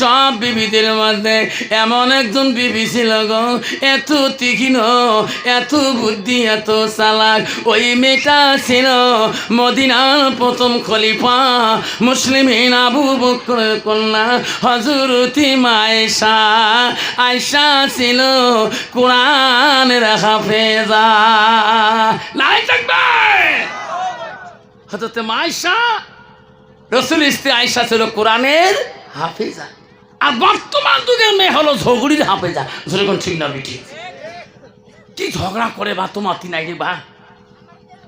সব বিবিদের মধ্যে এমন একজন বিবি ছিল গো, এত তীক্ষ্ণ, এত বুদ্ধি, এত চালাক। ওই মেয়েটা ছিল মদিনার প্রথম খলিফা মুসলিমিন আবু বকরের কন্যা হযরত আয়েশা। আয়েশা ছিল কোরআনের হাফেজা। নাই থাকবে হযরত আয়েশা, রাসূলের স্ত্রী আয়েশা ছিল কোরআনের হাফেজা। আর বর্তমান যুগের মেয়ে হলো ঝগড়ির হাফেজা। যেরকম ঠিক না বিটি? কি ঝগড়া করে বা তোমার তিনাই রে বা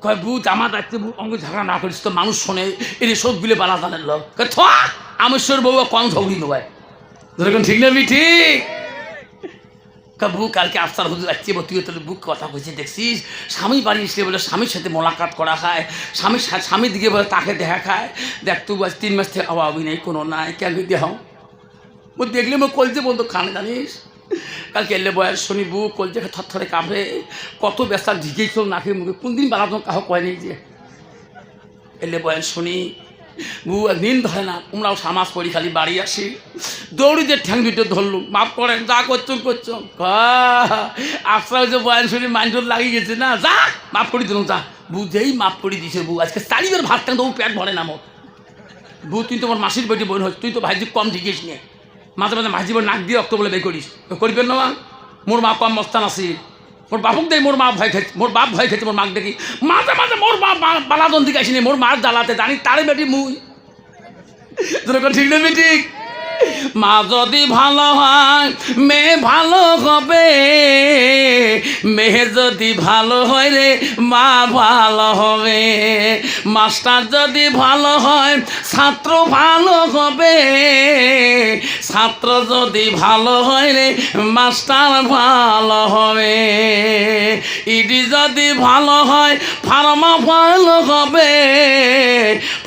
কয় বুঝ আমার দায়িত্ব অঙ্গ ঝগড়া না করিস তো মানুষ শোনে এর সব বিলে বালা জানের লোক আমেশ্বর বউ কম ঝগড়ি নয়। যেরকম ঠিক না বিটি? বুক কালকে আফসার হুজুর আসছে, তুই তোর বুক কথা কইছে দেখছিস, স্বামী বাড়ি এসে বলে স্বামীর সাথে মোলাকাত করা খায়, স্বামীর দিকে বলে তাকে দেখা খায়। দেখ তুই আজ 3 মাস থেকে অভাবই নেই, কোনো নাই, কেন দেহ ও দেখলে মো কলজে বলতো খানে জানিস। কালকে এলে বয়স শুনি বুক কলজে থরথরে কাঁপে, কত ব্যস্তা ঢিকেছ নাকি মুখে, কোন দিন বালা তোমার কাহ কয় নেই যে এলে বয়স শুনি বু একদিন ধরে না। তোমরাও সামাজ পড়ি খালি বাড়ি আসি, দৌড়ি যে ঠ্যাং দুটো ধরলু, মাপ করেন যা করছো করছো। আফসার যে বয়ান শুনি মাইন্ডর লাগিয়ে গেছে না, যা মাপ করি দিল, যা বুঝেই মাপ করে দিছে। বউ আজকে চারিবার ভাত টান তবু পেট ভরে না মোর। বউ তুই তোমার মাসির বেটি বোন হস, তুই তো ভাইজি কম ঢিকিস নিয়ে, মাঝে মাঝে মাঝি নাক দিয়ে রক্ত বলে বের করিস, করবেন না? মোর মা কম মস্তান আছে, মোর বাপক দেয়, মোর মা ভয় খেয়েছে, মোর বাপ ভয় খেয়েছে, মোর মাক দেখি মাঝে মাঝে মোর মা বালাদন দিকে আসিনি, মোর মার জ্বালাতে জানি তারে বেটি মুই। ঠিক না বেটি? মা যদি ভালো হয় মেয়ে ভালো হবে, মেয়ে যদি ভালো হয় রে মা ভালো হবে। মাস্টার যদি ভালো হয় ছাত্র ভালো হবে, ছাত্র যদি ভালো হয় রে মাস্টার ভালো হবে। ইডি যদি ভালো হয় ফার্মা ভালো হবে,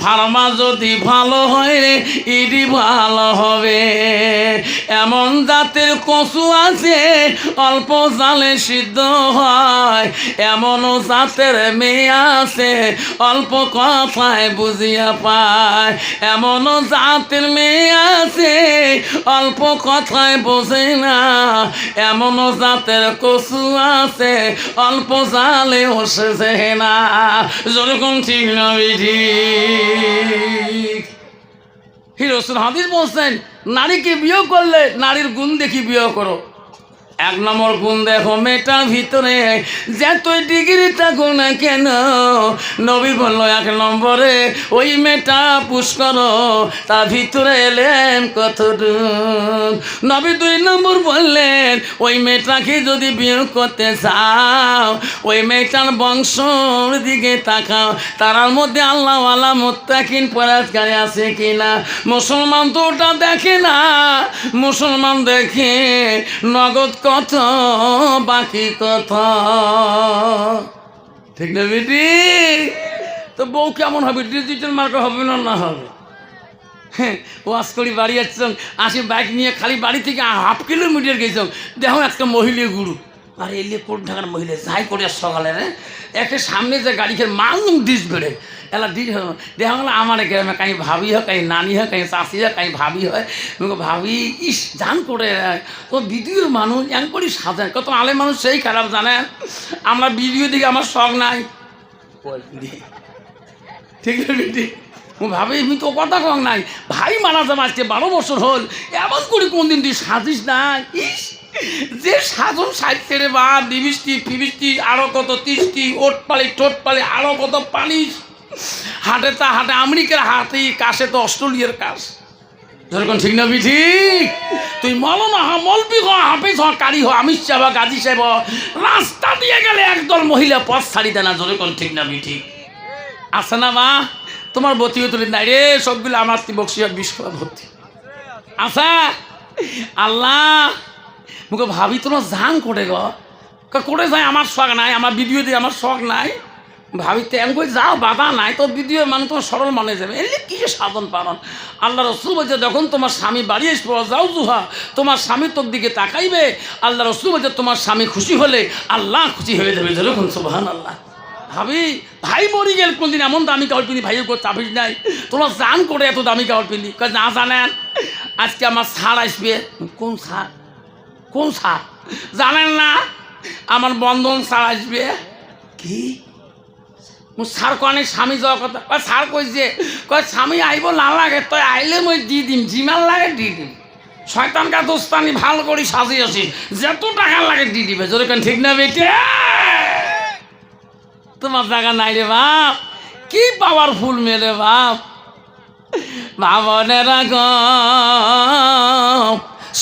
ফার্মা যদি ভালো হয় রে ইডি ভালো হবে। এমন জাতের কচু আছে অল্প জালে সিদ্ধ হয়, এমনও জাতের মেয়ে আছে অল্প কথায় বুঝিয়া পায়, এমনও জাতের মেয়ে আছে অল্প কথায় বোঝে না, এমনও জাতের কচু আছে অল্প জালে বসেছে না। যেরকম ঠিক না বিধি? রাসূল হাদিস বলছেন, নারীকে বিয়ে করলে নারীর গুণ দেখি বিয়ে করো। 1 নম্বর গুণ দেখো মেয়েটার ভিতরে যতই ডিগ্রি থাকো না কেন, নবী বলল 1 নম্বরে ওই মেয়েটা পুশ করো তার ভিতরে এলেন কতটুক। নবী 2 নম্বর বললেন ওই মেয়েটাকে যদি বিয়ে করতে চাও ওই মেয়েটার বংশর দিকে তাকাও, তার মধ্যে আল্লাহওয়ালা মুত্তাকিন পরহেজগার আছে কিনা। মুসলমান তো ওটা দেখে না, মুসলমান দেখে নগদ কত বাকি কথা। ঠিক না বেটি? তো বউ কেমন হবে? ডিজিটাল মার্কা হবে না? না হবে। হ্যাঁ, ওয়াশ করি বাড়ি আসছাম, আসি বাইক নিয়ে খালি বাড়ি থেকে 1/2 কিলোমিটার গেছিলাম, দেখো একটা মহিলা গুরু। আর এলে কোন ঢাকার মহিলা যাই করে সকালে রে একটা সামনে যে গাড়ি খেয়ে মালুম ডিস বেড়ে এলা ডিস দেখা গেলো আমার গ্রামে কাই ভাবি হয়, কাই নানি হয়, কাই চাষি হয়, কাই ভাবি হয়। ভাবি ইস জান করে ও ভিডিওর মানুষ এম করি সাজায়, কত আলে মানুষ সেই খারাপ জানে। আমরা ভিডিও দিকে আমার শখ নাই। ঠিক আছে বেটি? ভাবি আমি তো কথা কম নাই, ভাই মারা যাবো আজকে 12 বছর হল, এমন করে কোনদিন তুই সাজিস না। ইস যে সাজন সাজতে রে বা, ডিবিষ্টি ফিবিষ্টি আরো কত 30টি ওট পালি টোট পালি আরো কত পালিস, হাটে তা হাটে আমেরিকার হাতে, কাশে তো অস্ট্রেলিয়ার কাশ। যেরকম ঠিক না বিঠি? তুই মৌলানা হ, মলবি হ, হাফিজ হ, কারি হ, আমির সাহেব, গাজী সাহেব, রাস্তা দিয়ে গেলে একদল মহিলা পথ ছাড়ি দেয় না। যেরকম ঠিক না বিঠি? আছে না মা? তোমার ভর্তি তুলি নাই রে, সবগুলো আমার বক্সিয়ার বিস্ফোরণ ভর্তি আচ্ছা। আল্লাহ মুখে ভাবি তোমার জান করে করে যায়, আমার শখ নাই, আমার ভিডিও দিয়ে আমার শখ নাই। ভাবিতে এম করে যাও বাধা নাই, তো ভিডিও মানে তোমার সরল মানে যাবে, এলে কিসে সাধন পালন। আল্লাহ রসুল বলছে যখন তোমার স্বামী বাড়ি এসে যাও জুহা, তোমার স্বামী তোর দিকে তাকাইবে। আল্লাহ রসুল বলছে তোমার স্বামী খুশি হলে আল্লাহ খুশি হয়ে যাবে। যেরকম সুবহানাল্লাহ। ভাবি ভাই মরি গেল কোনদিন এমন দামি কাপড় পিনি ভাইয়ের করে চাপিস নাই, তোমরা জান করে এত দামি কাপড় পিনি না জানেন আজকে আমার সার আসবে। কোন সার? কোন সার জানেন না? আমার বন্ধন সার আসবে। কি সার কনে স্বামী যাওয়ার কথা? সার কইছে কয় স্বামী আইব না লাগে তো আইলে মই দি দিম, জিমাল লাগে দি দিম। শয়তানকা দোস্তানি ভালো করে সাজিয়েছি, যত টাকা লাগে দি দিবে। যদি কেন ঠিক না বেটে? তোমার টাকা নাই রে বাপ, কি পাওয়ারফুল মেরে বাপ। ভাবনেরা গো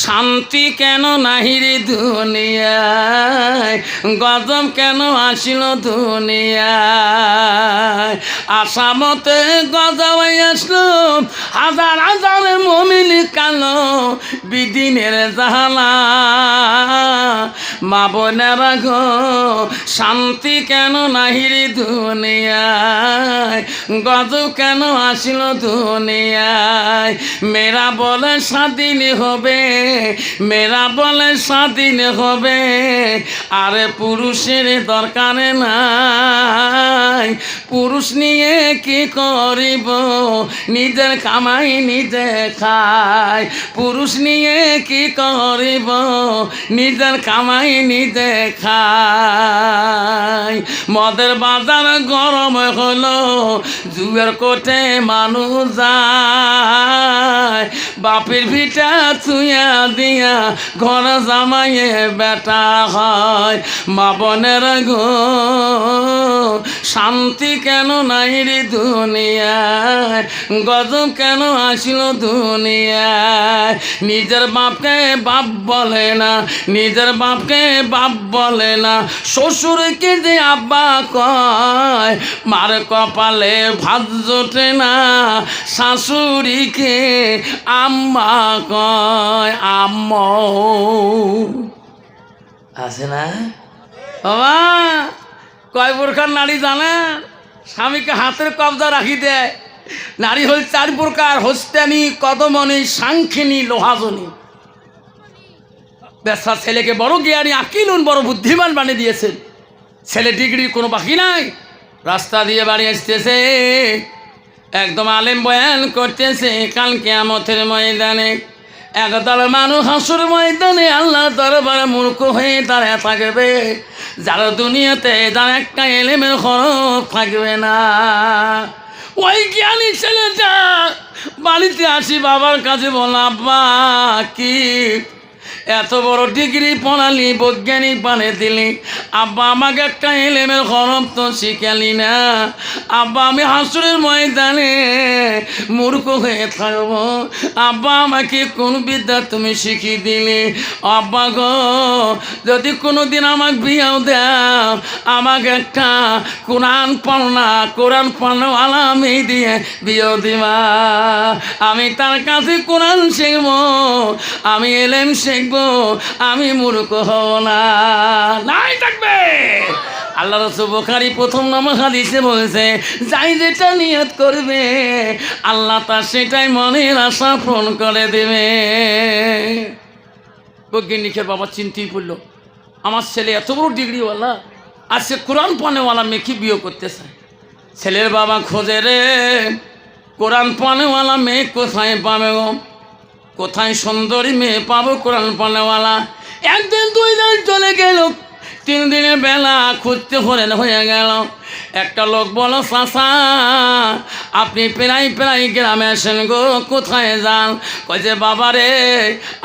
শান্তি কেন নাহি রে দুনিয়ায়, গজব কেন আসিল দুনিয়ায়। আসামতে গজব আসলো, হাজার হাজার মুমিন কালো বিদিনের জাহালা। মা বোনেরা গো শান্তি কেন নাহি রে দুনিয়ায়, গজব কেন আসিল দুনিয়ায়। মেয়েরা বলে স্বাধীন হবে, মেয়েরা বলে স্বাধীন হবে, আরে পুরুষের দরকার নাই। পুরুষ নিয়ে কি করিব, নিজের কামাই নিজে খায়। পুরুষ নিয়ে কি করিব, নিজের কামাই নিজে খায়। মদের বাজার গরম হলো, জুয়ের কোটে মানুষ যায়। বাপের ভিটা ছুঁয়া দিয়া ঘর জামাইয়ে বেটা হয়। মা বোনের গো শান্তি কেন নাই রে দুনিয়ায়, গজব কেন আসিল দুনিয়ায়। নিজের বাপকে বাপ বলে না, নিজের বাপকে বাপ বলে না, শ্বশুরকে যে আব্বা কয়। মার কপালে ভাত জোটে না, শাশুড়িকে আম্মা কয়। আম্মা আছে না বাবা? কয় প্রকার নারী জানেন? স্বামীকে হাতের কবজা রাখি দেয়। নারী হল 4 প্রকার: হস্তানি, কদমনি, সাংখিনী, লোহাজনী। বেশা ছেলেকে বড় জ্ঞানী, আকিলুন, বড় বুদ্ধিমান বানিয়ে দিয়েছেন। ছেলে ডিগ্রির কোনো বাকি নাই। রাস্তা দিয়ে বাড়ি আসতেছে, একদম আলেম বয়ান করতেছে কাল কিয়ামতের ময়দানে একদল মানুষ হাসুর ময়দানে আল্লাহ দরবারে মূর্খ হয়ে দাঁড়ায় থাকবে, যারা দুনিয়াতে যার একটা এলেমের খরচ থাকবে না। ওই জ্ঞানী ছেলেটা বাড়িতে আসি বাবার কাছে বল, আব্বা কি এত বড় ডিগ্রি পড়ালি, বৈজ্ঞানিক বানিয়ে দিলি, আব্বা আমাকে একটা এলেমের খরচ তো শিখালি না। আব্বা আমি হাসুরের ময়দানে মূর্খ হয়ে থাকবো, আব্বা আমাকে কোন বিদ্যা তুমি শিখিয়ে দিলে? আব্বা গো যদি কোনো দিন আমাকে বিয়েও দাও, আমাকে একটা কোরআন পড়না, কোরআন পড়নাওয়ালা মেয়ে দিয়ে বিয়েও দিবা। আমি তার কাছে কোরআন শিখবো, আমি এলেম শিখবো, আমি মূর্খ হব না। নাই থাকবে। আল্লাহ রাসূল বুখারী 1 নম্বর হাদিসে বলেছে, যাই যেটা নিয়ত করবে আল্লাহ তার সেটাই মনের আশা পূরণ করে দেবে। বৈজ্ঞানিকের বাবা চিন্তাই পড়লো, আমার ছেলে এত বড় ডিগ্রিওয়ালা, আর সে কোরআন পড়নেওয়ালা মেয়েকে বিয়ে করতে চায়। ছেলের বাবা খোঁজে রে, কোরআন পড়নেওয়ালা মেয়ে কোথায় পাবে গো? কোথায় সুন্দরী মেয়ে পাবো কোরআন পড়নেওয়ালা? 1 দিন 2 দিন চলে গেল, 3 দিনের বেলা খুঁজতে হয়ে গেল। একটা লোক বলো, চাচা আপনি প্রায় প্রায় গ্রামে আসেন গো, কোথায় যান? কয়েছে বাবা রে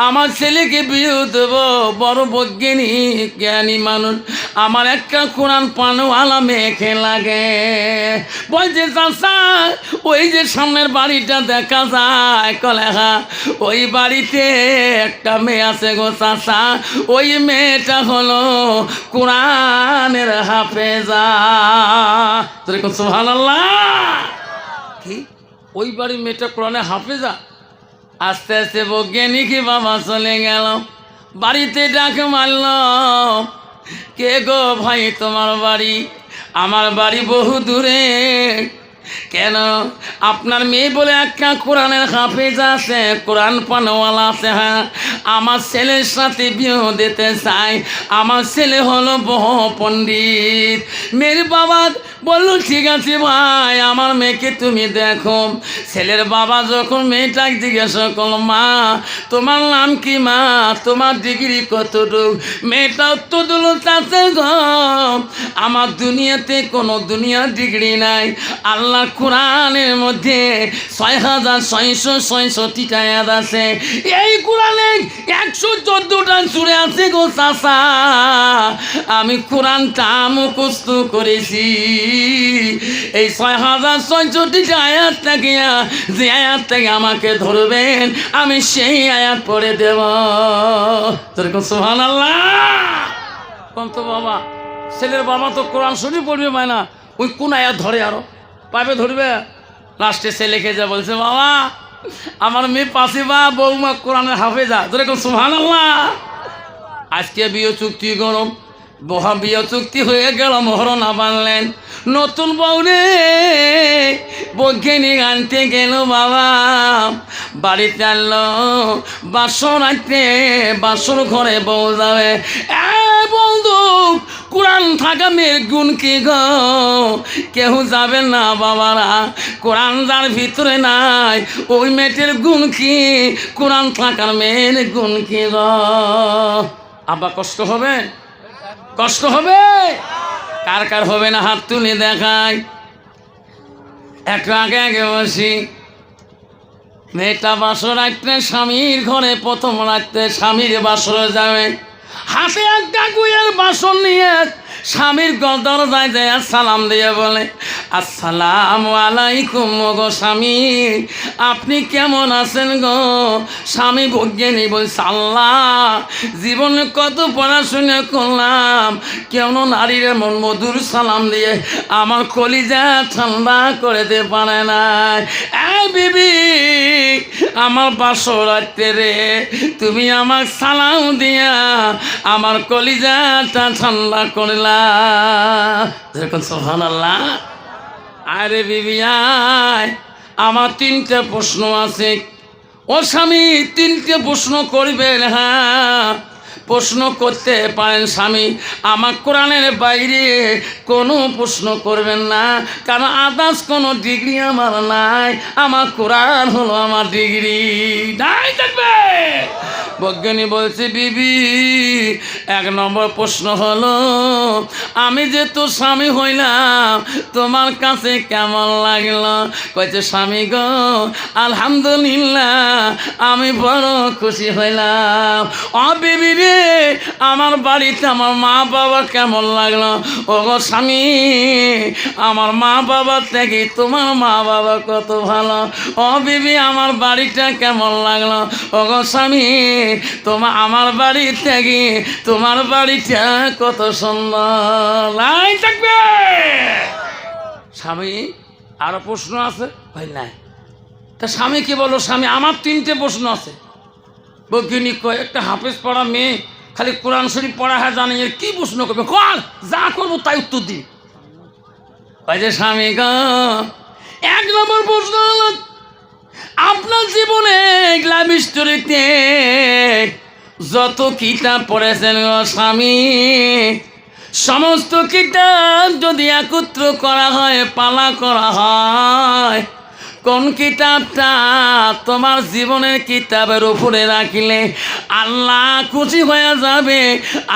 আমার ছেলেকে বিয়ে দেবো, বড় বৈজ্ঞানিক জ্ঞানী মানুষ, আমার একটা কোরআন পড়নেওয়ালা মেয়েকে লাগে। বলছে চাচা ওই যে সামনের বাড়িটা দেখা যায় কলেহা, ওই বাড়িতে একটা মেয়ে আছে গো চাচা, ওই মেয়েটা হলো কোরআনের হাফেজা। সুবহানাল্লাহ। কি ওই বাড়ির মেয়েটা কোরআনের হাফেজা? আস্তে আস্তে বৈজ্ঞানিক বাবা চলে গেল, বাড়িতে ডাক মারল, কে গো ভাই তোমার বাড়ি? আমার বাড়ি বহু দূরে। কেন? আপনার মেয়ে বলে একটা কোরআনের হাফেজ আছে, কোরআন পানওয়ালা আছে। হ্যাঁ, আমার ছেলের সাথে বিয়ে দিতে চাই। আমার ছেলে হলো বহু পণ্ডিত। মেয়ের বাবা বললো ঠিক আছে ভাই, আমার মেয়েকে তুমি দেখো। ছেলের বাবা যখন মেয়েটাকে জিজ্ঞাসা করলো, মা তোমার নাম কি? মা তোমার ডিগ্রি কতটুক? মেয়েটা উত্তর দিল, চাচা গো আমার দুনিয়াতে কোনো দুনিয়ার ডিগ্রি নাই। আল্লাহ কোরআনের মধ্যে ৬,৬৬৬টা আয়াত আছে। এই কোরআনে ১১৪টা সূরা আছে গো চাচা। আমি কোরআনটা মুখস্থ করেছি। এই ৬,৬৬টা আয়াত থেকে যে আয়াত থেকে আমাকে ধরবেন আমি সেই আয়াত পড়ে দেব। তোরকম সুবহানাল্লাহ কোন তো বাবা। ছেলের বাবা তো কোরআন শরীফ পড়বে পায় না, ওই কোন আয়াত ধরে আরো পাবে ধরবে। লাস্টে ছেলেকে যা বলছে, বাবা আমার মেয়ে পাশে বা বৌমা কোরআনের হাফেজা। যেরকম সুবহানাল্লাহ। আজকে বিয়ে চুক্তি গরম, বিয়ে চুক্তি হয়ে গেল, মোহরনা বানলেন। নতুন বউরে বৈজ্ঞানিক আনতে গেল বাবা, বাড়িতে আনলো বাসন আনতে, বাসন ঘরে বউ যাবে। বন্ধু কোরআন থাকা মেয়ের গুণ কি গো? কেউ যাবে না বাবারা। কোরআন যার ভিতরে নাই ওই মেয়েটির গুণ কি? কোরআন থাকার মেয়ের গুণ কি গো? আব্বা কষ্ট হবে? কষ্ট হবে? কার কার হবে না হাত তুলে দেখায়। একটু আগে আগে বসি। মেয়েটা বাসর রাখতে স্বামীর ঘরে প্রথম রাখতে স্বামীর বাসরে যাবে, হাতে একটা গুয়ের বাসন নিয়ে স্বামীর দরজায় যায় সালাম দিয়ে বলে, আসসালামু আলাইকুম গো স্বামী, আপনি কেমন আছেন গো? স্বামী বৈজ্ঞানী বলছে, আল্লাহ জীবনে কত পড়াশোনা করলাম, কেন নারীর এমন মধুর সালাম দিয়ে আমার কলিজা ঠান্ডা করে দিতে পারে না। বিবি আমার বাসর রাখতে রে, তুমি আমার সালাম দিয়া আমার কলিজাটা ঠান্ডা করলা। যেরকম সুবহানাল্লাহ। আরে বিবি আয়, আমার 3টে প্রশ্ন আছে। ও স্বামী 3টে প্রশ্ন করবেন? হ্যাঁ প্রশ্ন করতে পারেন স্বামী, আমার কোরআনের বাইরে কোনো প্রশ্ন করবেন না, কারণ আদার্স কোনো ডিগ্রি আমার নাই, আমার কোরআন হলো আমার ডিগ্রি। নাই থাকবে। বৈজ্ঞানী বলছে, বিবি 1 নম্বর প্রশ্ন হলো, আমি যে তোর স্বামী হইলাম তোমার কাছে কেমন লাগলো? কইছে, স্বামী গো আলহামদুলিল্লাহ আমি বড় খুশি হইলাম। ও বিবি রে আমার বাড়িতে আমার মা বাবা কেমন লাগলো? ও গো স্বামী আমার মা বাবা থেকে তোমার মা বাবা কত ভালো। ও বিবি আমার বাড়িটা কেমন লাগলো? ও গো স্বামী আমার বাড়ি থেকে তোমার বাড়িটা কত সুন্দর। নাই থাকবে। স্বামী আরো প্রশ্ন আছে? ভাই নাই। তা স্বামী কি বলো? স্বামী আমার 3টে প্রশ্ন আছে। বৈজ্ঞানিক কয়, একটা হাফেজ পড়া মেয়ে খালি কোরআন শরীফ পড়া হয় জানে, এর কি প্রশ্ন করবে? কর যা করবো তাই উত্তর দিন। কয় যে স্বামী গো 1 নম্বর প্রশ্ন হলো, আপনার জীবনে লাইফ স্টোরিতে যত কিতাব পড়েছেন গো স্বামী, সমস্ত কিতাব যদি একত্র করা হয়, পালা করা হয়, কোন কিতাবটা তোমার জীবনের কিতাবের উপরে রাখিলে আল্লাহ খুশি হয়ে যাবে,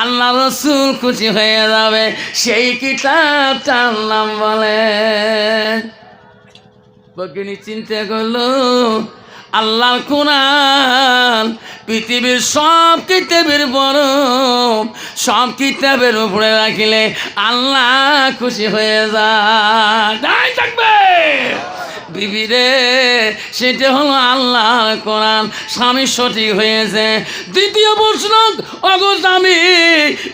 আল্লাহ রসুল খুশি হয়ে যাবে, সেই কিতাবটার নাম বলে? বৈজ্ঞানিক চিন্তা করলো, আল্লাহর কোরআন পৃথিবীর সব কিতাবের বড়, সব কিতাবের উপরে রাখিলে আল্লাহ খুশি হয়ে যায়। থাকবে বিবি রে, সেটা হলো আল্লাহর কোরআন। স্বামী সঠিক হয়েছে। দ্বিতীয় প্রশ্ন, ওগো স্বামী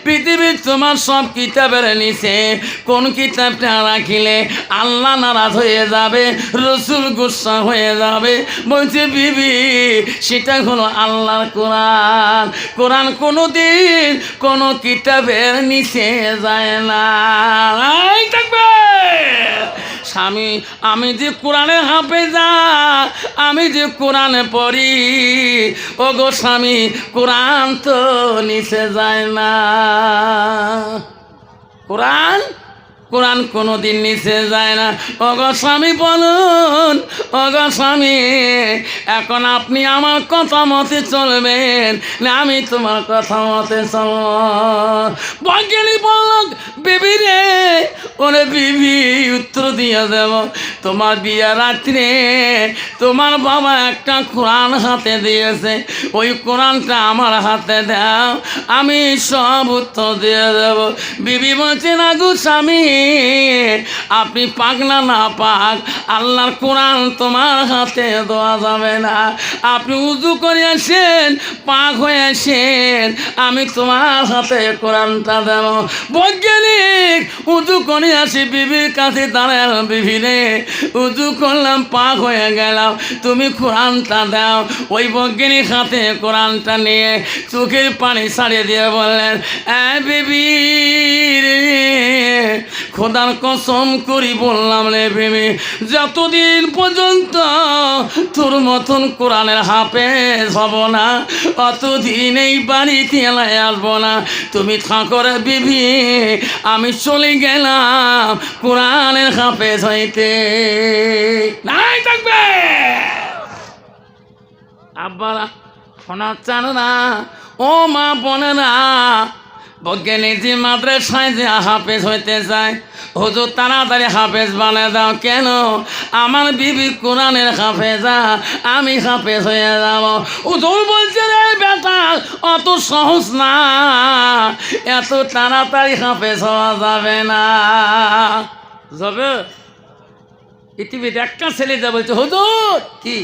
পৃথিবীর তোমার সব কিতাবের নিচে কোন কিতাবটা রাখিলে আল্লাহ নারাজ হয়ে যাবে, রসুল গুসা হয়ে যাবে? বলছে বিবি সেটা হলো আল্লাহর কোরআন। কোরআন কোনোদিন কোনো কিতাবের নিচে যায় না। থাকবে স্বামী আমি যে কোরআনে হাফেজা, আমি যে কোরআনে পড়ি, ও গো স্বামী কোরআন তো নিচে যায় না। কোরআন কোরআন কোনোদিন নিচে যায় না। ওগো স্বামী বলুন, ওগো স্বামী এখন আপনি আমার কথা মতে চলবেন না আমি তোমার কথা মতে চলব? বৈজ্ঞানিক বলল, বিবি রে, ওরে বিবি উত্তর দিয়ে দেব, তোমার বিয়ে রাত্রে তোমার বাবা একটা কোরআন হাতে দিয়েছে, ওই কোরআনটা আমার হাতে দাও, আমি সব উত্তর দিয়ে দেব। বিবি বলছে না গো স্বামী, আপনি পাক না পাক, আল্লাহর কোরআন তোমার হাতে দেওয়া যাবে না। আপনি উজু করে আসেন, পাক হয়ে আসেন, আমি তোমার হাতে কোরআনটা দেব। বৈজ্ঞানিক উজু করে আসি, বিবির কাছে দাঁড়াল, বিবি রে উজু করলাম, পাক হয়ে গেলাম, তুমি কোরআনটা দাও। ওই বৈজ্ঞানিক হাতে কোরআনটা নিয়ে চোখের পানি ছাড়িয়ে দিয়ে বললেন, বিবি রে খোদার কসম করি বললাম রে বিবি, যতদিন পর্যন্ত তোর মতন কোরআনের হাফেজ হব না, অতদিন এই বাড়িতে এলাই আসবো না। তুমি থাকো রে বিবি, আমি চলে গেলাম কোরআনের হাফেজ হইতে। নাই থাকবে আব্বারা শোনা চান না, ও মা বোনেরা, বৈজ্ঞানিক যে মাদ্রাসায় যে হাফেজ হইতে চায়, হুজুর তাড়াতাড়ি হাফেজ বানিয়ে দাও। কেন? আমার বিবি কোরআনের হাফেজা, আমি হাফেজ হয়ে যাব। হুজুর বলছে রে বেটা, অত সহজ না, এত তাড়াতাড়ি হাফেজ হওয়া যাবে না। যাবে পৃথিবীতে একটা ছেলে যা বলছে, হুজুর কি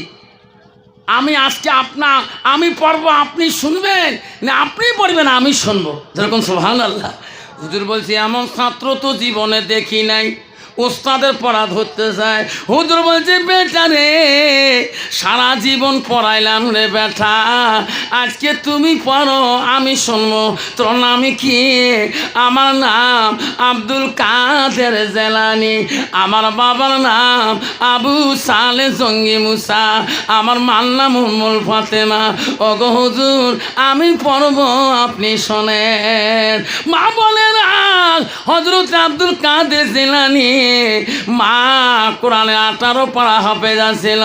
আমি আজকে আমি পড়বো, আপনি শুনবেন না আপনি পড়বেন আমি শুনবো, যেরকম সুবহানাল্লাহ। হুজুর বলছি এমন ছাত্র তো জীবনে দেখি নাই, ওস্তাদের পড়া ধরতে চায়। হুজুর বলছে বেটা রে, সারা জীবন পড়াইলাম রে বেটা, আজকে তুমি পড়ো আমি শুনবো। তোর নাম কি? আমার নাম আব্দুল কাদের জেলানি, আমার বাবার নাম আবু সালে জঙ্গি মুসা, আমার মার নাম উম্মুল ফাতেমা। ওগো হুজুর আমি পড়বো, আপনি শোনেন। মা বলে না, হযরত আব্দুল কাদের জেলানি মা কোরআনে 18 পারা হাফেজ ছিল।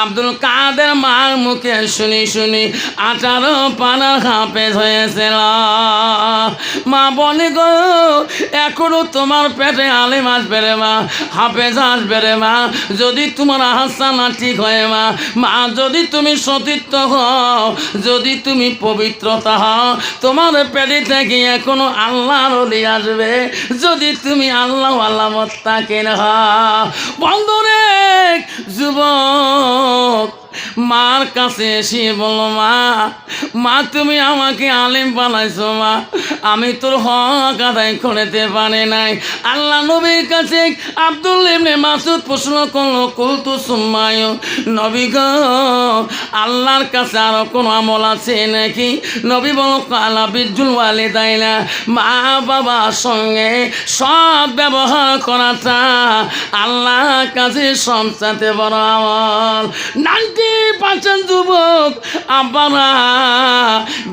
আব্দুল কাদের মার মুখে শুনি শুনি 18 পারা হাফেজ হয়েছিল। মা বলে গো, এখনো তোমার পেটে আলেম আসবে রে মা, হাফেজ আসবে রে মা, যদি তোমার হাসানা ঠিক হয় মা, মা যদি তুমি সতীর্থ হও, যদি তুমি পবিত্রতা হও, তোমার পেটে থেকে এখনো আল্লাহর ওলি আসবে, যদি তুমি আল্লাহ আল্লাহ মত্তাকে বন্ধুরে যুবক মার কাছে এসে বলো, মা তুমি আমাকে আলেম বানাইছো মা, আমি তোর হক আদায় করতে পারি নাই। আল্লাহ নবীর কাছে আব্দুল ইবনে মাসউদ প্রশ্ন করলো, কুলতু সুম্মায়ু, নবী গো আল্লাহর কাছে আরো কোনো আমল আছে নাকি? নবী বলো, কালা বিজুল ওয়ালিদাইনা, মা বাবার সঙ্গে সব ব্যবহার করাটা আল্লাহর কাছে সবচাইতে বড় আমল। 90% যুবক আব্বারা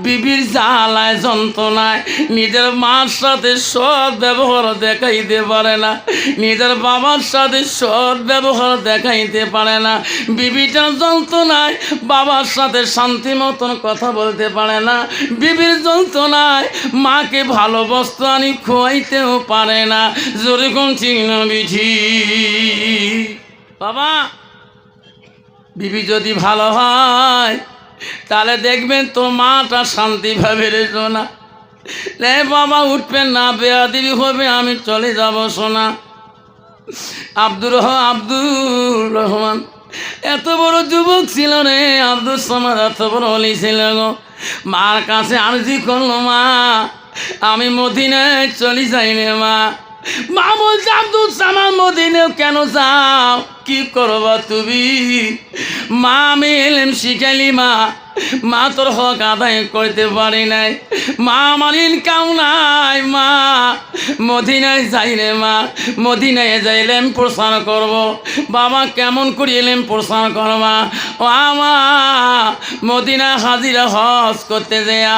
বিবির জ্বালায় যন্ত্রণায় নিজের মার সাথে সৎ ব্যবহার দেখাইতে পারে না, নিজের বাবার সাথে সৎ ব্যবহার দেখাইতে পারে না, বিবিটার যন্ত্রণায় বাবার সাথে শান্তি মতন কথা বলতে পারে না, বিবির যন্ত্রণায় মাকে ভালো বস্তু আনি খোয়াইতেও পারে না। জোরে কোন ঠিক না বিধি? বাবা বিবি যদি ভালো হয় তাহলে দেখবেন তো মাটা শান্তিভাবে রেখো না। রে বাবা উঠবেন না, বেয়াদবি হবে, আমি চলে যাব সোনা। আব্দুর রহমান এত বড় যুবক ছিল রে, আব্দুল সামাদ এত বড় অলি ছিল গো। মার কাছে আরজি করলো, মা আমি মদিনায় চলে যাই রে মা। মা বলছে, আব্দুল সামাদ মদিনায় কেন যাও? কি করবা তুমি? মা আমি এলেম শিখাইলি মা, মা তোর হক আদায় করতে পারি নাই, মা আমার ইনকাম নাই, মা মদিনায় যাই রে মা, মদিনায় যাইলেম প্রচার করব। বাবা কেমন করে এলেম প্রচার করবা? ও আমা মদিনা হাজিরা হজ করতে যাইয়া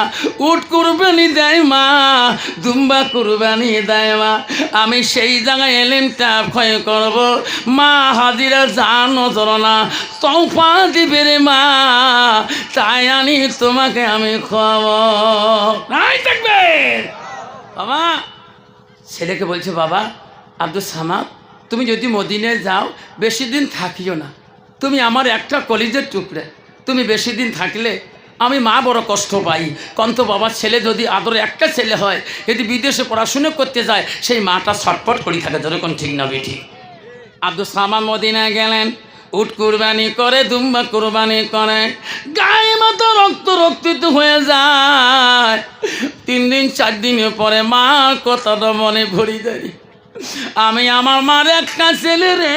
উট কুরবানি দেয় মা, দুম্বা কুরবানি দেয় মা, আমি সেই জায়গায় এলেমটা ক্ষয় করব। মা হাজিরা জানো ধরো না, তোফা দিবে রে মা, তাই আনি তোমাকে আমি খাওয়াবো। নাই থাকবে বাবা। ছেলেকে বলছে বাবা আব্দুল সামাদ, তুমি যদি মদিনায় যাও বেশি দিন থাকিও না, তুমি আমার একটা কলিজের টুকরে, তুমি বেশি দিন থাকলে আমি মা বড় কষ্ট পাই। কন্ত বাবা ছেলে যদি আদরে একটা ছেলে হয়, যদি বিদেশে পড়াশুনো করতে যায় সেই মাটা ছটফট করে থাকে, যেরকম ঠিক না বেঠি। আব্দুল সামাদ মদিনায় গেলেন, উট কুরবানি করে, দুম্বা কুরবানি করে, গায়ে মাথা রক্ত রক্তিত হয়ে যায়। 3 দিন 4 দিনের পরে মার কথাটা মনে ভরি দেয়, আমি আমার মার একটা ছেলে রে,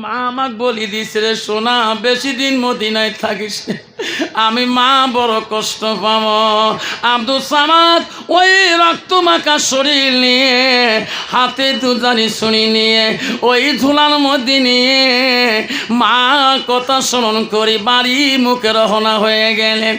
মা আমাকে বলি দিস রে সোনা বেশি দিন মদিনায় থাকিস, আমি মা বড় কষ্ট পাব। আব্দুল সামাদ ওই রক্ত মাখা শরীর নিয়ে, হাতে দুজানি শুনি নিয়ে, ওই ধুলার মধ্যে নিয়ে মা কথা স্মরণ করি বাড়ি মুখে রওনা হয়ে গেলেন।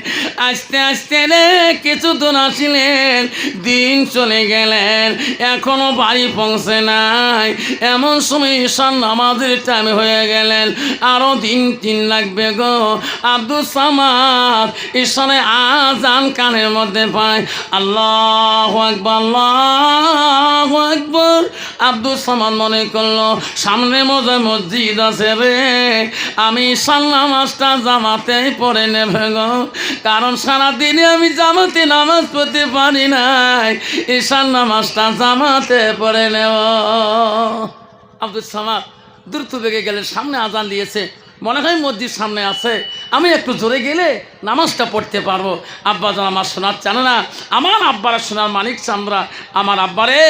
আস্তে আস্তে রে কিছু দূর আসিলেন, দিন চলে গেলেন, এখনো বাড়ি পৌঁছে নাই। এমন সময় ঈশান নামাজের টাইম হয়ে গেলেন, আরো দিন লাগবে গো। আব্দুল সামাদ ঈশানে আজান কানের মধ্যে পায়, আল্লাহু আকবার আল্লাহু আকবার। আব্দুল সামাদ মনে করলো সামনে মসজিদ আছে রে, আমি ঈশান নামাজটা জামাতেই পড়ে নেবে গো, কারণ সারাদিনে আমি জামাতে নামাজ পড়তে পারি নাই, ঈশান নামাজটা জামাতে পড়ে নেব। আব্দুল সামাদ দ্রুত বেগে গেলেন, সামনে আজান দিয়েছে, মনে হয় মসজিদ সামনে আছে, আমি একটু জোরে গেলে নামাজটা পড়তে পারবো। আব্বা যেন আমার শোনার চান না, আমার আব্বারা শোনার মানিক চান্দরা, আমার আব্বারে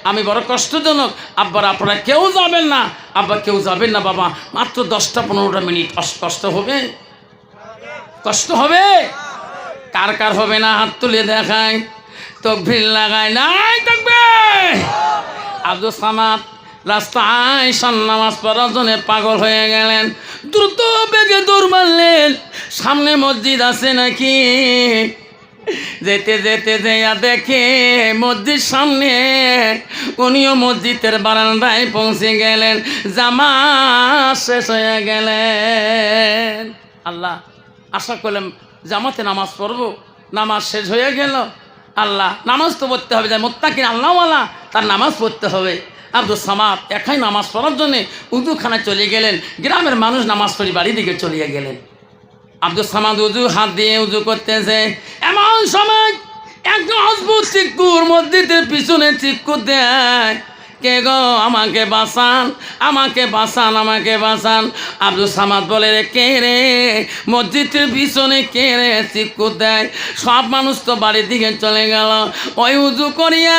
আমি বড় কষ্টজনক, আব্বারা আপনারা কেউ যাবেন না, আব্বা কেউ যাবেন না বাবা, মাত্র 10-15 মিনিট। কষ্ট হবে? কষ্ট হবে? কার কার হবে না হাত তুলে দেখায়, তকবীর লাগায়, নাই থাকবে। আব্দুল সামাদ রাস্তায় ঈশান নামাজ পড়ার জন্য পাগল হয়ে গেলেন, দ্রুত বেগে দৌড় মারলেন, সামনে মসজিদ আছে নাকি। যেতে যেতে যেয়া দেখে মসজিদ সামনে, উনিও মসজিদের বারান্দায় পৌঁছে গেলেন, জামাত শেষ হয়ে গেলেন। আল্লাহ আশা করলাম জামাতে নামাজ পড়বো, নামাজ শেষ হয়ে গেল। আল্লাহ নামাজ তো পড়তে হবে, যাই মোত্তাকিন আল্লাহওয়ালা তার নামাজ পড়তে হবে। আব্দুল সামাদ একাই নামাজ পড়ার জন্যে উজুখানায় চলে গেলেন, গ্রামের মানুষ নামাজ পড়ি বাড়ির দিকে চলিয়ে গেলেন। আব্দুল সামাদ উজু হাত দিয়ে উজু করতেছে, এমন সময় একটা অদ্ভুত চিক্কুর মসজিদের পিছনে চিক্কু দেয়, কে গো আমাকে বাঁচান, আমাকে বাঁচান, আমাকে বাঁচান। আব্দুল সামাদ বলে রে কে রে, মসজিদের পিছনে কে রে চিক্কু দেয়। সব মানুষ তো বাড়ির দিকে চলে গেল, ওই উজু করিয়া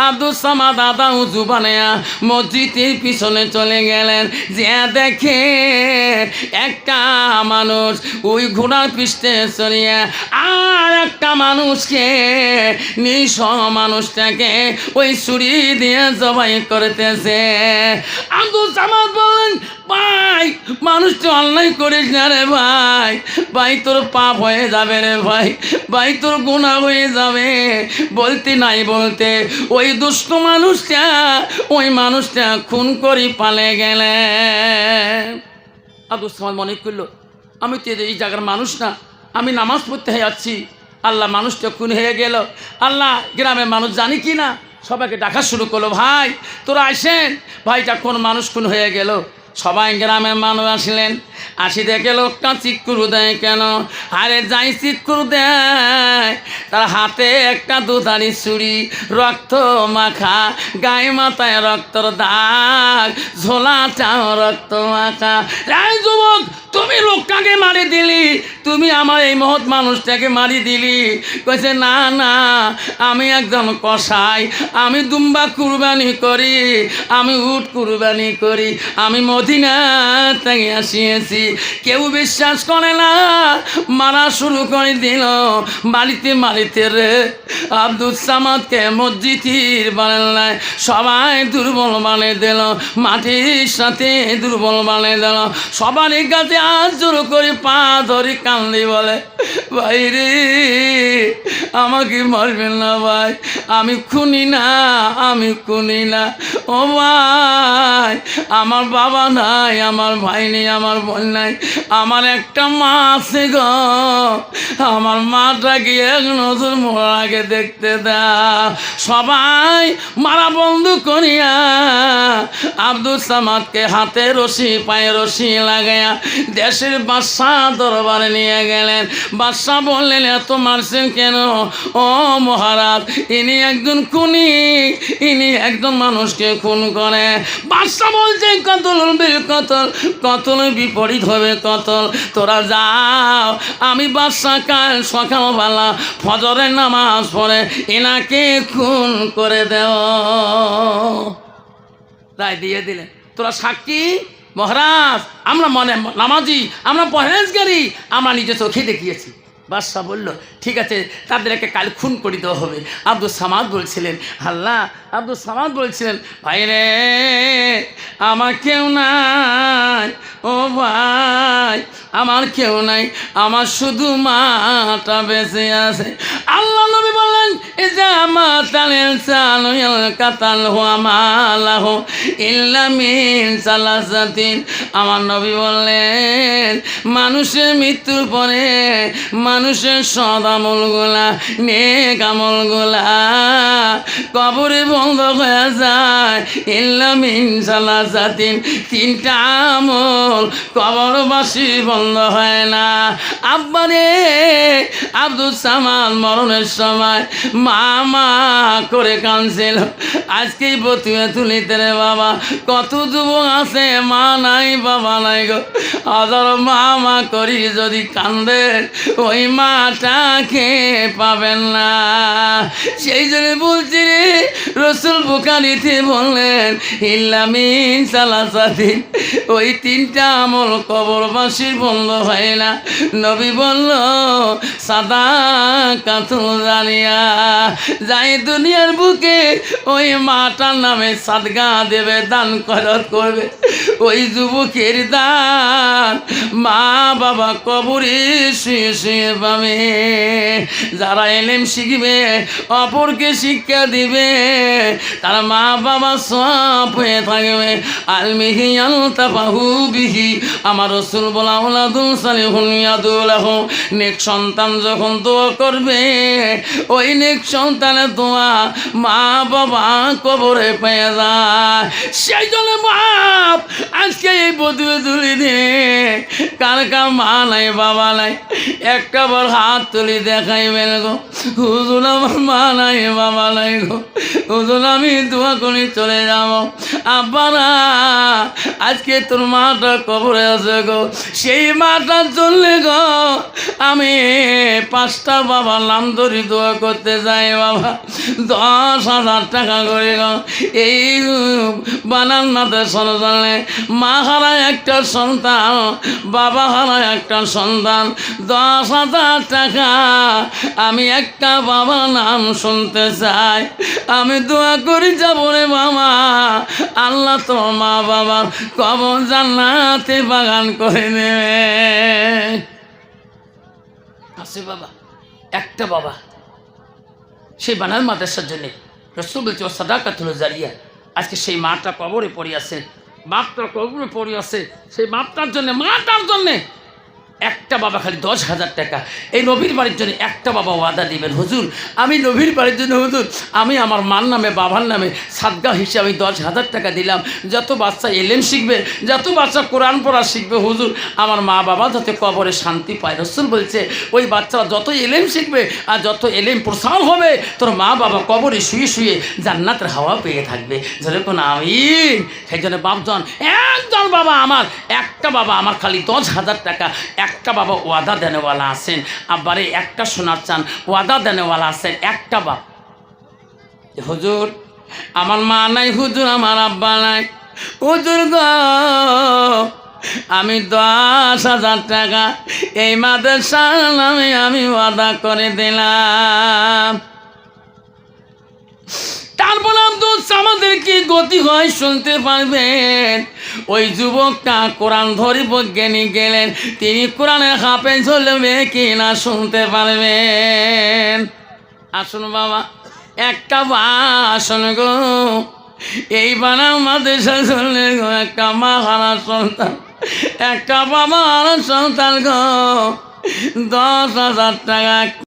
আব্দুল সামাদ আদা উজু বানায়া মসজিদের পিছনে চলে গেলেন। যে দেখে একটা মানুষ ওই ঘোড়ার পৃষ্ঠে চড়িয়া আর একটা মানুষকে, নিঃস মানুষটাকে ওই ছুরি দিয়ে জবাই করতেছে। আব্দুল সামাদ বলেন ভাই মানুষটা অন্যায় করিস না রে ভাই, ভাই তোর পাপ হয়ে যাবে রে ভাই, ভাই তোর গুনাহ হয়ে যাবে। বলতে নাই বলতে ওই দুষ্ট মানুষটা, ওই মানুষটা খুন করি পালে গেলেন। আব্দুল সামাদ মনে করলো আমি তো এই জায়গার মানুষ না, আমি নামাজ পড়তে যাচ্ছি, আল্লাহ মানুষটা খুন হয়ে গেল। আল্লাহ গ্রামের মানুষ জানি কি না, সবাইকে ডাকা শুরু করলো, ভাই তোরা আসেন, ভাইটা কোন মানুষ খুন হয়ে গেল। সবাই গ্রামের মানুষ আসলেন, আসি দেখে লোকটা চিক্কুর দেয় কেন, আরে যাই চিক্কুর দেয়, তার হাতে একটা দুধারি ছুরি, রক্ত মাখা, গায়ে মাথায় রক্তর দাগ, ঝোলাটাও রক্ত মাখা। এই যুবক, তুমি লোকটাকে মারি দিলি, তুমি আমার এই মহৎ মানুষটাকে মারি দিলি। কইছে না না, আমি একজন কসাই, আমি দুম্বা কুরবানি করি, আমি উট কুরবানি করি, আমি মদিনা থেকে আসিয়েছি। কেউ বিশ্বাস করে না, মারা শুরু করে দিল। মারিতে মারিতে রে আব্দুল সামাদকে মসজিদের বানায় সবাই দুর্বল বানিয়ে দিল, মাটির সাথে দুর্বল বানিয়ে দিল। সবারই কাছে আজ জোর করে পা ধরে কান্দি, বলে ভাই রে আমাকে মারবেন না ভাই, আমি খুনি না, আমি খুনি না। ও ভাই, আমার বাবা নাই, আমার ভাই নেই, আমার বোন নাই, আমার একটা মা আছে গো, আমার মাটাকে এক নজর মোর আগে দেখতে দাও। সবাই মারা বন্ধ করিয়া আব্দুল সামাদকে হাতে রশি পায়ে রশি লাগাইয়া দেশের বাদশাহ দরবারে নিয়ে গেলেন। বাদশাহ বললেন এত মারছেন কেন? ও মহারাজ, ইনি একজন খুনি, ইনি একজন মানুষকে খুন করে। বাদশাহ বলছে কতল বিল কতল, কতল বিপরীত হবে কতল। তোরা যাও, আমি বাদশাহ কাল সকালবেলা ফজরের নামাজ পড়ে এনাকে খুন করে দেও। রায় দিয়ে দিলেন। তোরা সাক্ষী মহারাজ, আমরা মনে নামাজি, আমরা পরহেজগারি, আমরা নিজে চোখে দেখিয়েছি। বাদশাহ বলল ঠিক আছে, তাদেরকে কাল খুন করে দেওয়া হবে। আব্দুল সামাদ বলছিলেন, আল্লাহ, আব্দুল সামাদ বলছিলেন ভাই রে আমার কেউ নাই, ও ভাই আমার কেউ নাই, আমার শুধু মাটা বেঁচে আছে। আল্লাহ নবী বললেন ইজা মাতালিল সানুল কাতাল হুয়া মালাহু ইল্লা মিন সালাসাতিন। আমার নবী বললেন মানুষের মৃত্যুর পরে মানুষের সৎ আমলগুলা, নেক আমলগুলা কবরে বন্ধ হয়ে যায়। ইল্লা মিন সালাসাতিন, তিনটা আমল কবরবাসী বন্ধ হয় না। আব্বারে আব্দুল সামাদ মরণের সময় মা মা করে কাঁদছিল। আজকেই বতুয়া তুলিতে রে বাবা, কত যুবক আছে মা নাই বাবা নাই গো, হাজার মা মা করি যদি কান্দেন ওই মাটাকে পাবেন না। সেই জন্য বলছি রে, রসুল বুখারীতে বললেন ইল্লা মিন সালাসাতিন, ওই তিনটা আমল কবরবাসীর বন্ধ হয় না। নবী বলল সাদা কাতুল জানিয়া, যাই দুনিয়ার বুকে ওই মাটার নামে সাদগা দেবে, দান খয়রাত করবে, ওই যুবকের দান মা বাবা কবরে শুয়ে শুয়ে পাবে। যারা এলেম শিখবে, অপরকে শিক্ষা দিবে, তার মা বাবা সব হয়ে থাকবে। আলমিহি আলতাফাহু বিহি, আমার রাসূল বলা ওলাদুল সালিহুন ইয়াদুলাহু, নেক সন্তান যখন দোয়া করবে, ওই নেক সন্তানের দোয়া মা বাবা কবরে পেয়ে যায়। সেই জন্য বাপ আজকে এই বধুয়ে তুলি দিয়ে কার কার মা নাই বাবা নাই, একটা বার হাত তুলি দেখাইবেন গো, হুজুর আমার মা নাই বাবা নাই গো, হুজুর আমি দোয়া করে চলে যাব। আব্বারা আজকে তোর মাটা কবরে আছে গো, সেই মাটার জন্য গো আমি 5টা বাবার নাম ধরে দোয়া করতে যাই বাবা। 10,000 টাকা করে গো এই বানান মাদের সন্তানে, মা হারায় একটা সন্তান, বাবা হারায় একটা সন্তান, 10,000 টাকা আমি একটা বাবার নাম শুনতে চাই। আমি দোয়া করি যাব রে বাবা, আল্লাহ তো মা বাবার কবর জান্নাতে বাগান করে নেবে। আছে বাবা, একটা বাবা, সেই বানার মাদ্রাসার জন্যে রাসূল বলছে সাদাকাতুল জারিয়া। আজকে সেই মাটা কবরে পড়ে আছে, বাপটা কবরে পড়ে আছে, সেই বাপটার জন্যে মাটার জন্যে একটা বাবা খালি 10,000 টাকা এই নবীর বাড়ির জন্য একটা বাবা ওয়াদা দিবেন, হুজুর আমি নবীর বাড়ির জন্য হুজুর আমি আমার মার নামে বাবার নামে সাদগা হিসেবে 10,000 টাকা দিলাম, যত বাচ্চা এলেম শিখবে, যত বাচ্চা কোরআন পড়া শিখবে হুজুর আমার মা বাবা যাতে কবরে শান্তি পায়। রাসূল বলছে ওই বাচ্চারা যত এলেম শিখবে আর যত এলেম প্রসার হবে তোর মা বাবা কবরে শুয়ে শুয়ে জান্নাতের হাওয়া পেয়ে থাকবে। যেরকম আমিন। সেই জন্য বাপজন একজন বাবা আমার, একটা বাবা আমার খালি 10,000 টাকা, একটা বাবা ওয়াদা দেনেওয়ালা আছেন, আবারে একটা শোনার চান ওয়াদা দেনেওয়ালা আছেন একটা বাপ। হুজুর আমার মা নাই, হুজুর আমার আব্বা নাই, হুজুর গো আমি 10,000 টাকা এই মাদ্রাসার নামে আমি ওয়াদা করে দিলাম। তারপর আব্দুল আমাদের কি গতি হয় শুনতে পারবেন। ওই যুবকটা কোরআন ধরিব জ্ঞানী গেলেন, তিনি কোরআনের হাফেজ হলেবে কি না শুনতে পারবেন। আসুন বাবা একটা আসুন গো, এই বানা মাদ্রাসা চললে গো একটা মা হারা সন্তান, একটা বাবা হারা সন্তান গো 10,000 টাকা